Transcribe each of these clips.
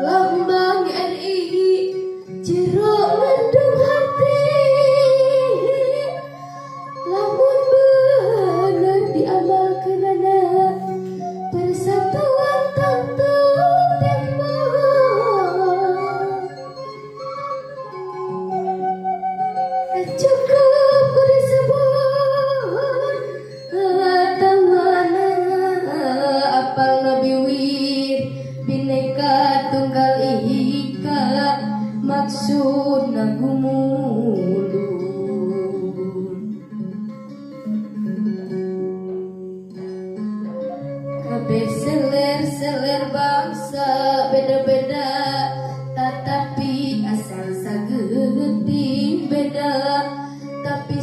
Lambang RI jero mendung hati, lamun bener diamalkeunana persatuan tantu tembok. Cukup disebut tamana apal nabiwir bineka tunggal ika maksud nagumulun. Kabeh seler bangsa beda-beda, tetapi asal sageuting beda, tapi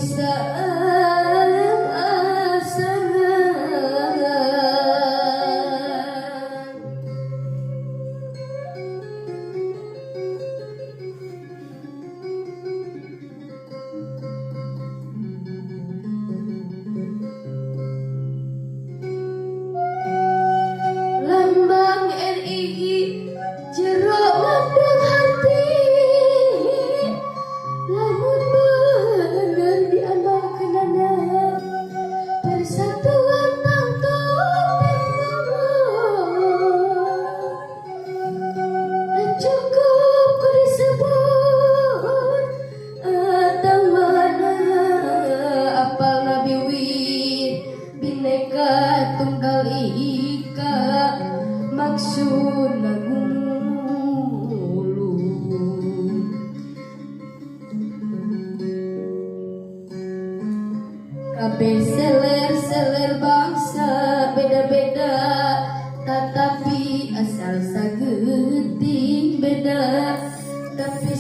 lambang RI jero mendung hati, lamun bener diamalkeunana persatuan tantu tembok. Cukup disebut tamana apal nabiwir bineka tunggal ika maksud nagumulun. Kabeh seler bangsa beda-beda, tetapi asal sageuting beda, tapi